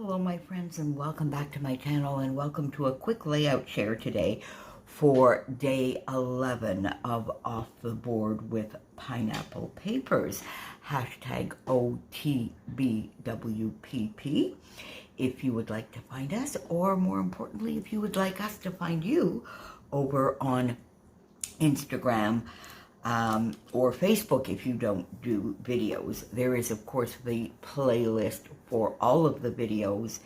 Hello my friends, and welcome back to my channel, and welcome to a quick layout share today for day 11 of Off the Board with Pineapple Papers, hashtag OTBWPP. If you would like to find us, or more importantly, if you would like us to find you over on Instagram, or Facebook if you don't do videos. There is, of course, the playlist for all of the videos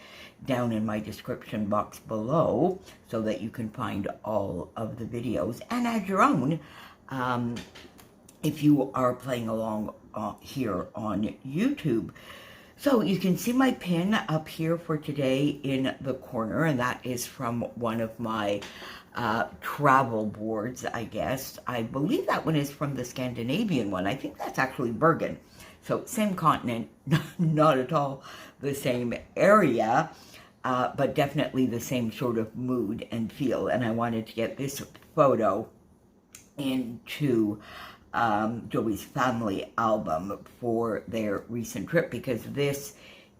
down in my description box below so that you can find all of the videos and add your own if you are playing along here on YouTube. So you can see my pin up here for today in the corner, and that is from one of my travel boards, I guess. I believe that one is from the Scandinavian one. I think that's actually Bergen. So same continent, not at all the same area, but definitely the same sort of mood and feel. And I wanted to get this photo into Joey's family album for their recent trip, because this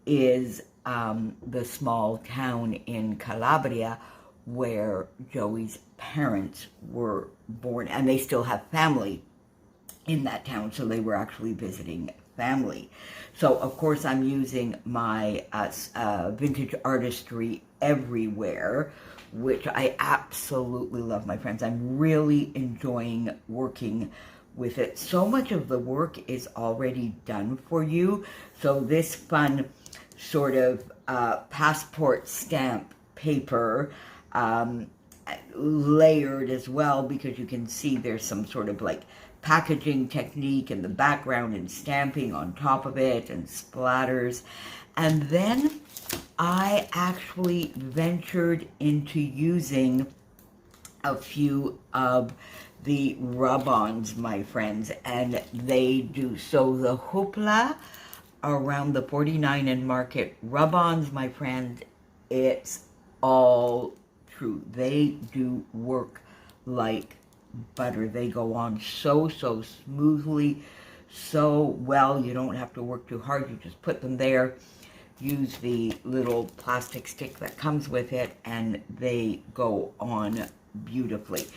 is the small town in Calabria where Joey's parents were born, and they still have family in that town, so they were actually visiting family. So of course I'm using my vintage artistry everywhere, which I absolutely love, my friends. I'm really enjoying working with it. So much of the work is already done for you, so this fun sort of passport stamp paper, layered as well, because you can see there's some sort of like packaging technique in the background and stamping on top of it and splatters. And then I actually ventured into using a few of the rub-ons, my friends, and they do. So the hoopla around the 49 and Market rub-ons, my friend, it's all true. They do work like butter. They go on so smoothly, so well. You don't have to work too hard. You just put them there, use the little plastic stick that comes with it, and they go on beautifully.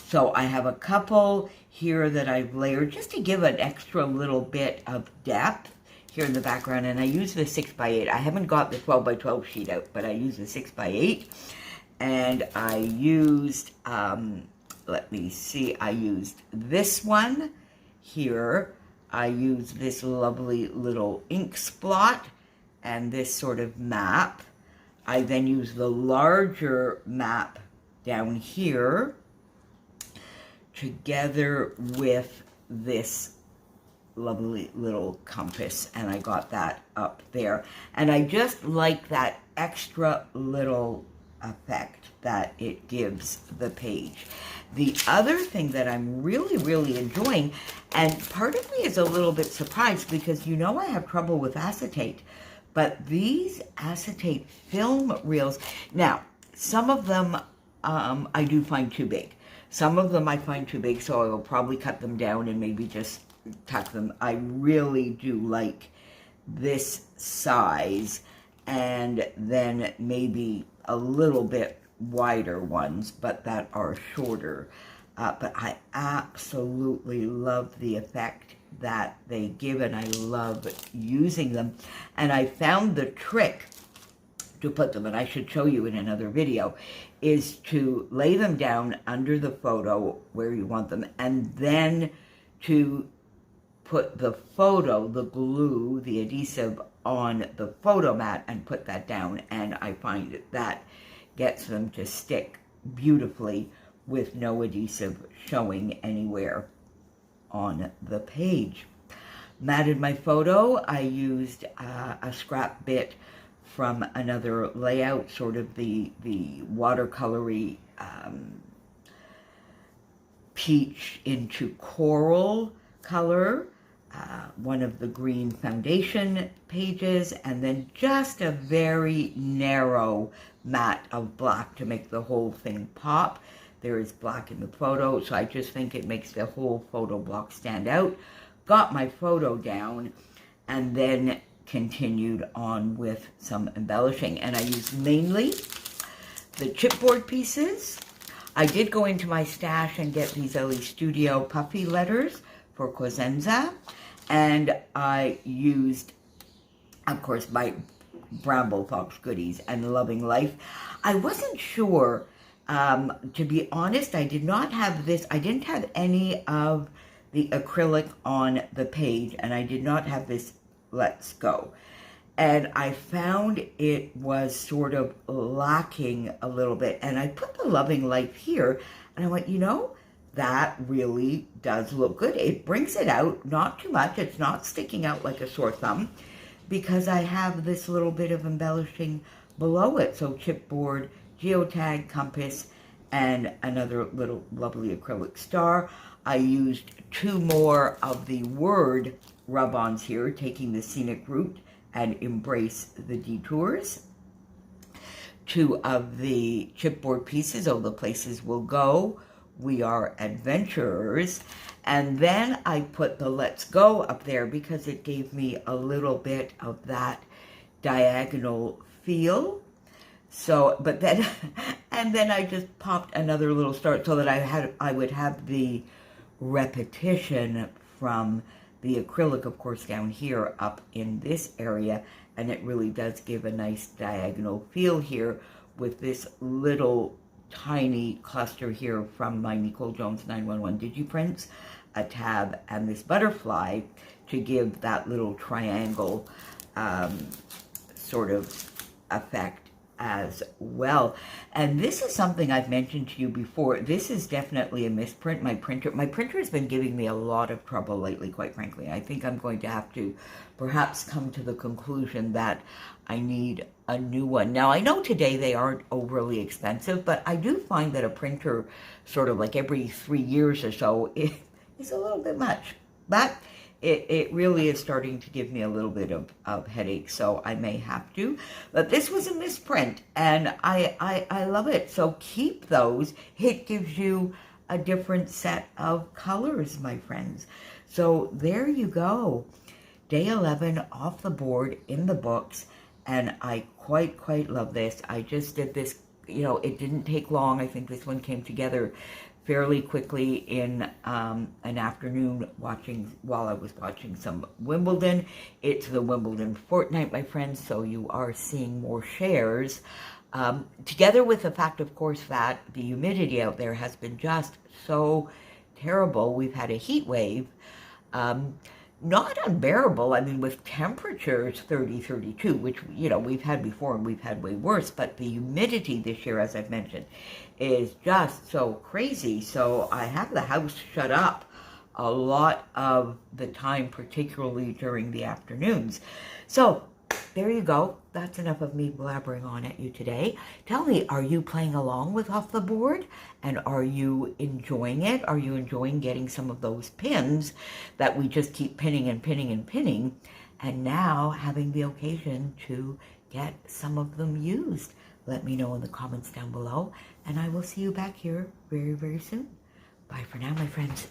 So I have a couple here that I've layered just to give an extra little bit of depth here in the background, and I use the 6x8. I haven't got the 12x12 sheet out, but I use the 6x8, and I used, let me see, I used this one here. I used this lovely little ink splot and this sort of map. I then used the larger map down here together with this lovely little compass, and I got that up there. And I just like that extra little effect that it gives the page. The other thing that I'm really enjoying, and part of me is a little bit surprised because you know I have trouble with acetate, but these acetate film reels, now some of them I do find too big. Some of them I find too big, so I will probably cut them down and maybe just tuck them. I really do like this size, and then maybe a little bit wider ones, but that are shorter. But I absolutely love the effect that they give, and I love using them. And I found the trick to put them, and I should show you in another video, is to lay them down under the photo where you want them, and then to put the photo, the glue, the adhesive on the photo mat and put that down, and I find that gets them to stick beautifully with no adhesive showing anywhere on the page. Matted my photo. I used a scrap bit from another layout, sort of the watercolory peach into coral color, one of the green foundation pages, and then just a very narrow mat of black to make the whole thing pop. There is black in the photo, so I just think it makes the whole photo block stand out. Got my photo down, and then continued on with some embellishing. And I used mainly the chipboard pieces. I did go into my stash and get these LE Studio puffy letters for Cosenza. And I used, of course, my Brown Bullfox goodies and Loving Life. I wasn't sure, to be honest, I did not have this. I didn't have any of the acrylic on the page, and I did not have this Let's Go. And I found it was sort of lacking a little bit. And I put the Loving Life here, and I went, you know, that really does look good. It brings it out, not too much. It's not sticking out like a sore thumb, because I have this little bit of embellishing below it. So chipboard, geotag, compass, and another little lovely acrylic star. I used 2 more of the Word rub-ons here, taking the scenic route and embrace the detours. 2 of the chipboard pieces, Oh, the Places We'll Go, We Are Adventurers. And then I put the Let's Go up there because it gave me a little bit of that diagonal feel. So, but then, and then I just popped another little star so that I would have the repetition from the acrylic, of course, down here up in this area. And it really does give a nice diagonal feel here with this little tiny cluster here from my NicoleJones911 Digiprints, a tab, and this butterfly to give that little triangle sort of effect as well. And this is something I've mentioned to you before. This is definitely a misprint. My printer has been giving me a lot of trouble lately, quite frankly. I think I'm going to have to perhaps come to the conclusion that I need a new one. Now, I know today they aren't overly expensive, but I do find that a printer sort of like every 3 years or so is a little bit much. But it really is starting to give me a little bit of headache, so I may have to. But this was a misprint, and I love it. So keep those. It gives you a different set of colors, my friends. So there you go. Day 11 off the board in the books, and I quite love this. I just did this, you know, it didn't take long. I think this one came together fairly quickly in an afternoon while I was watching some Wimbledon. It's the Wimbledon fortnight, my friends, so you are seeing more shares. Together with the fact, of course, that the humidity out there has been just so terrible. We've had a heat wave. Not unbearable, I mean, with temperatures 30, 32, which, you know, we've had before and we've had way worse, but the humidity this year, as I've mentioned, is just so crazy. So I have the house shut up a lot of the time, particularly during the afternoons. So there you go. That's enough of me blabbering on at you today. Tell me, are you playing along with Off the Board? And are you enjoying it? Are you enjoying getting some of those pins that we just keep pinning and pinning and pinning, and now having the occasion to get some of them used? Let me know in the comments down below, and I will see you back here very, very soon. Bye for now, my friends.